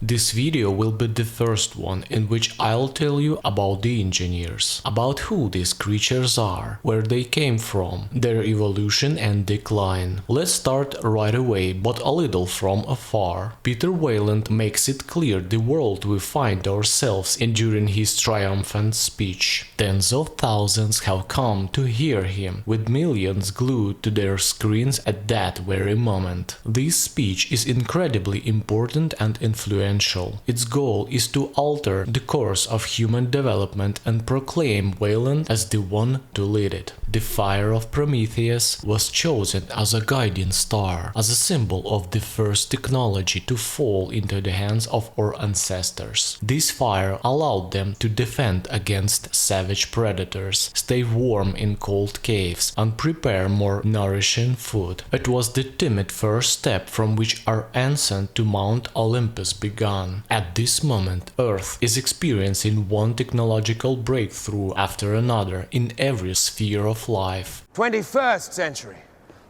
This video will be the first one in which I'll tell you about the engineers, about who these creatures are, where they came from, their evolution and decline. Let's start right away, but a little from afar. Peter Weyland makes it clear the world we find ourselves in during his triumphant speech. Tens of thousands have come to hear him, with millions glued to their screens at that very moment. This speech is incredibly important and influential. Its goal is to alter the course of human development and proclaim Weyland as the one to lead it. The fire of Prometheus was chosen as a guiding star, as a symbol of the first technology to fall into the hands of our ancestors. This fire allowed them to defend against savage predators, stay warm in cold caves, and prepare more nourishing food. It was the timid first step from which our ascent to Mount Olympus began. At this moment, Earth is experiencing one technological breakthrough after another in every sphere of life. 21st century.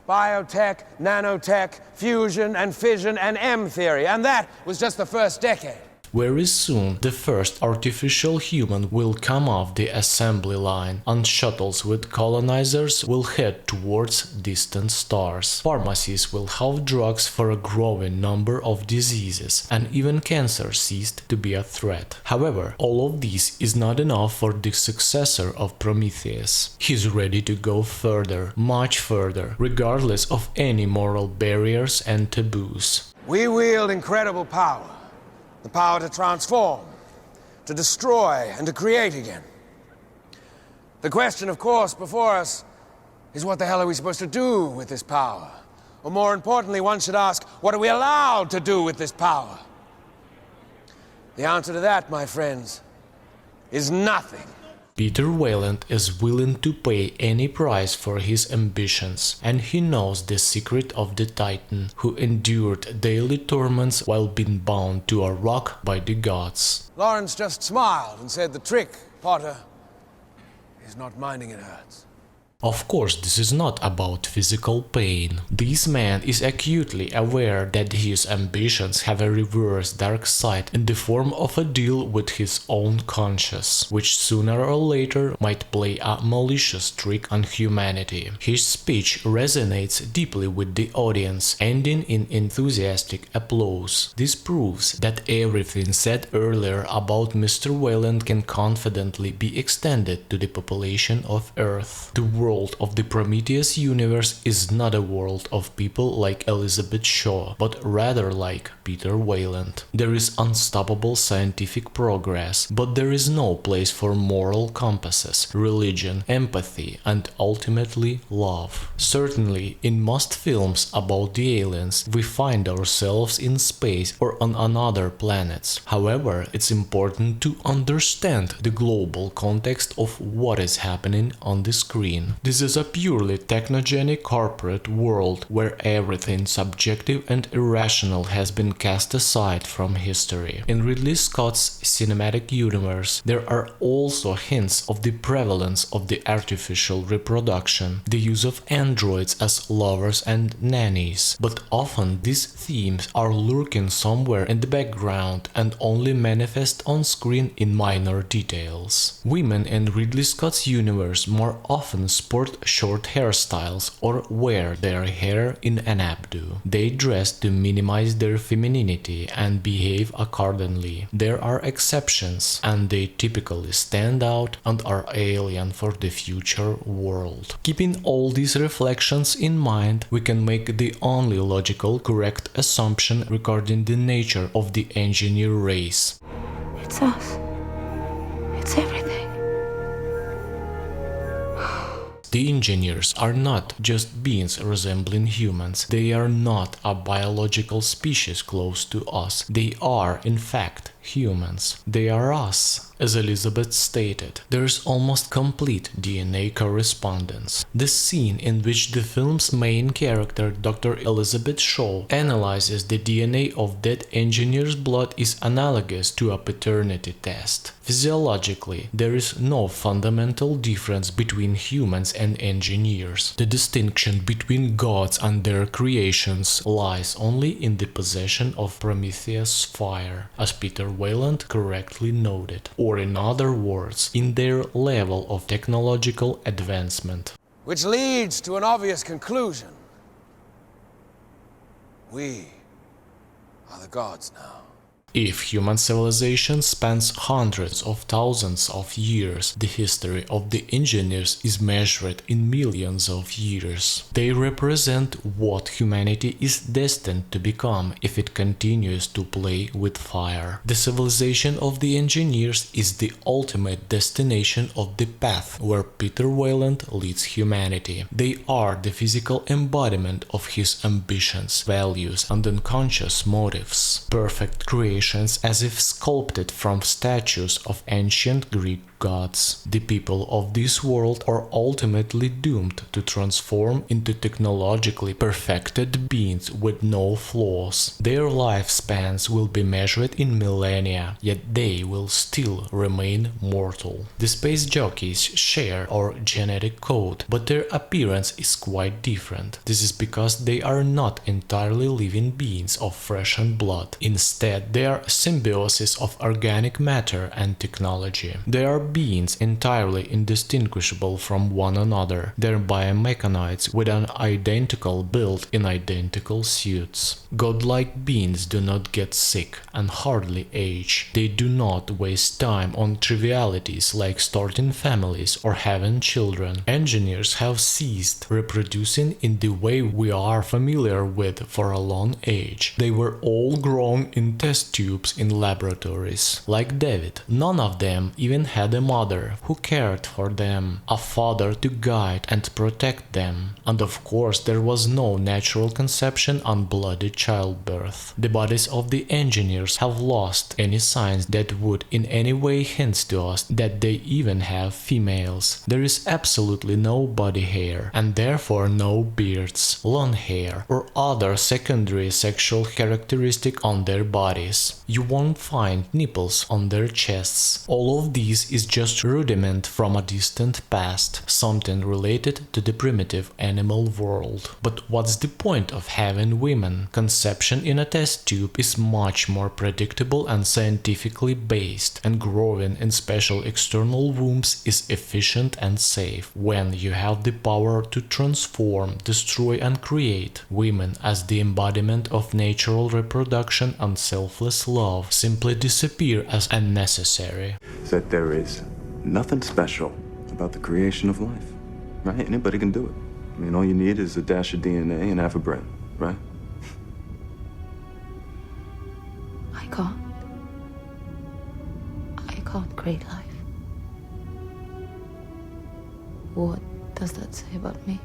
Biotech, nanotech, fusion and fission and M theory. And that was just the first decade. Very soon, the first artificial human will come off the assembly line, and shuttles with colonizers will head towards distant stars. Pharmacies will have drugs for a growing number of diseases, and even cancer ceased to be a threat. However, all of this is not enough for the successor of Prometheus. He's ready to go further, much further, regardless of any moral barriers and taboos. We wield incredible power. The power to transform, to destroy, and to create again. The question, of course, before us is what the hell are we supposed to do with this power? Or more importantly, one should ask, what are we allowed to do with this power? The answer to that, my friends, is nothing. Peter Weyland is willing to pay any price for his ambitions, and he knows the secret of the Titan, who endured daily torments while being bound to a rock by the gods. Lawrence just smiled and said the trick, Potter, is not minding it hurts. Of course, this is not about physical pain. This man is acutely aware that his ambitions have a reverse dark side in the form of a deal with his own conscience, which sooner or later might play a malicious trick on humanity. His speech resonates deeply with the audience, ending in enthusiastic applause. This proves that everything said earlier about Mr. Weyland can confidently be extended to the population of Earth. The world of the Prometheus universe is not a world of people like Elizabeth Shaw, but rather like Peter Weyland. There is unstoppable scientific progress, but there is no place for moral compasses, religion, empathy, and ultimately love. Certainly, in most films about the aliens, we find ourselves in space or on another planets. However, it's important to understand the global context of what is happening on the screen. This is a purely technogenic corporate world where everything subjective and irrational has been cast aside from history. In Ridley Scott's cinematic universe, there are also hints of the prevalence of the artificial reproduction, the use of androids as lovers and nannies, but often these themes are lurking somewhere in the background and only manifest on screen in minor details. Women in Ridley Scott's universe more often sport short hairstyles or wear their hair in an updo. They dress to minimize their femininity and behave accordingly. There are exceptions, and they typically stand out and are alien for the future world. Keeping all these reflections in mind, we can make the only logical correct assumption regarding the nature of the engineer race. It's us. It's everything. The engineers are not just beings resembling humans. They are not a biological species close to us. They are, in fact, humans. They are us. As Elizabeth stated, there is almost complete DNA correspondence. The scene in which the film's main character, Dr. Elizabeth Shaw, analyzes the DNA of dead engineer's blood is analogous to a paternity test. Physiologically, there is no fundamental difference between humans and engineers. The distinction between gods and their creations lies only in the possession of Prometheus' fire, as Peter Weyland correctly noted, or in other words, in their level of technological advancement. Which leads to an obvious conclusion. We are the gods now. If human civilization spans hundreds of thousands of years, the history of the engineers is measured in millions of years. They represent what humanity is destined to become if it continues to play with fire. The civilization of the engineers is the ultimate destination of the path where Peter Weyland leads humanity. They are the physical embodiment of his ambitions, values, and unconscious motives. Perfect creation as if sculpted from statues of ancient Greek gods. The people of this world are ultimately doomed to transform into technologically perfected beings with no flaws. Their lifespans will be measured in millennia, yet they will still remain mortal. The space jockeys share our genetic code, but their appearance is quite different. This is because they are not entirely living beings of flesh and blood. Instead, they are symbiosis of organic matter and technology. They are beings entirely indistinguishable from one another. They're biomechanics with an identical build in identical suits. Godlike beings do not get sick and hardly age. They do not waste time on trivialities like starting families or having children. Engineers have ceased reproducing in the way we are familiar with for a long age. They were all grown in test tubes in laboratories. Like David, none of them even had a mother who cared for them, a father to guide and protect them. And of course, there was no natural conception and bloody childbirth. The bodies of the engineers have lost any signs that would in any way hint to us that they even have females. There is absolutely no body hair, and therefore no beards, long hair, or other secondary sexual characteristic on their bodies. You won't find nipples on their chests. All of these is just rudiment from a distant past, something related to the primitive animal world. But what's the point of having women? Conception in a test tube is much more predictable and scientifically based, and growing in special external wombs is efficient and safe. When you have the power to transform, destroy and create, women as the embodiment of natural reproduction and selfless love simply disappear as unnecessary. That there is nothing special about the creation of life, right? Anybody can do it. I mean, all you need is a dash of DNA and half a brain, right? I can't create life. What does that say about me?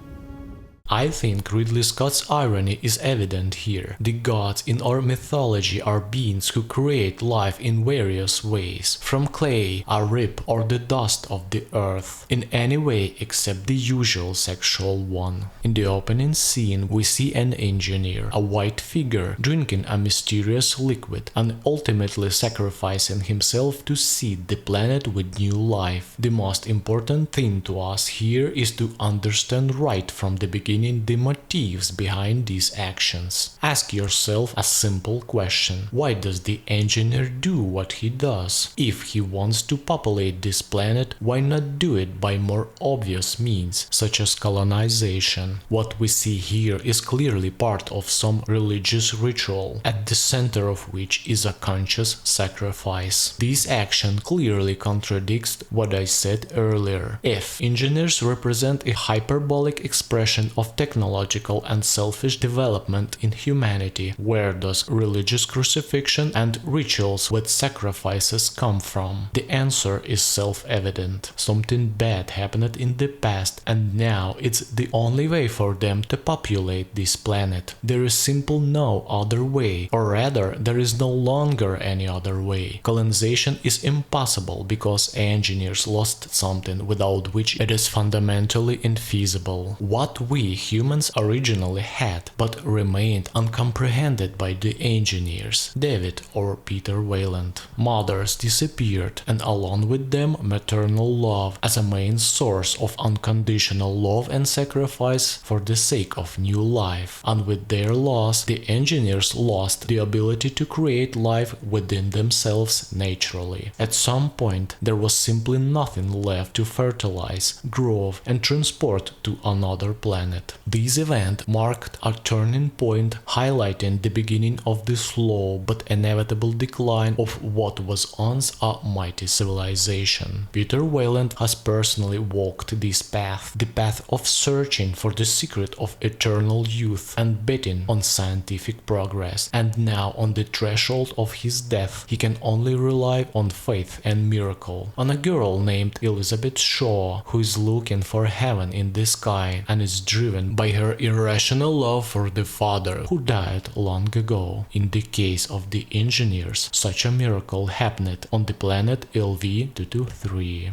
I think Ridley Scott's irony is evident here. The gods in our mythology are beings who create life in various ways, from clay, a rib, or the dust of the earth, in any way except the usual sexual one. In the opening scene, we see an engineer, a white figure, drinking a mysterious liquid and ultimately sacrificing himself to seed the planet with new life. The most important thing to us here is to understand right from the beginning the motives behind these actions. Ask yourself a simple question. Why does the engineer do what he does? If he wants to populate this planet, why not do it by more obvious means, such as colonization? What we see here is clearly part of some religious ritual, at the center of which is a conscious sacrifice. This action clearly contradicts what I said earlier. If engineers represent a hyperbolic expression of of technological and selfish development in humanity, where does religious crucifixion and rituals with sacrifices come from? The answer is self-evident. Something bad happened in the past, and now it's the only way for them to populate this planet. There is simply no other way, or rather, there is no longer any other way. Colonization is impossible because engineers lost something without which it is fundamentally infeasible. What we humans originally had, but remained uncomprehended by the engineers, David or Peter Weyland. Mothers disappeared, and along with them maternal love as a main source of unconditional love and sacrifice for the sake of new life. And with their loss, the engineers lost the ability to create life within themselves naturally. At some point, there was simply nothing left to fertilize, grow, and transport to another planet. This event marked a turning point, highlighting the beginning of the slow but inevitable decline of what was once a mighty civilization. Peter Weyland has personally walked this path, the path of searching for the secret of eternal youth and betting on scientific progress, and now on the threshold of his death, he can only rely on faith and miracle, on a girl named Elizabeth Shaw who is looking for heaven in the sky and is driven by her irrational love for the father who died long ago. In the case of the engineers, such a miracle happened on the planet LV-223.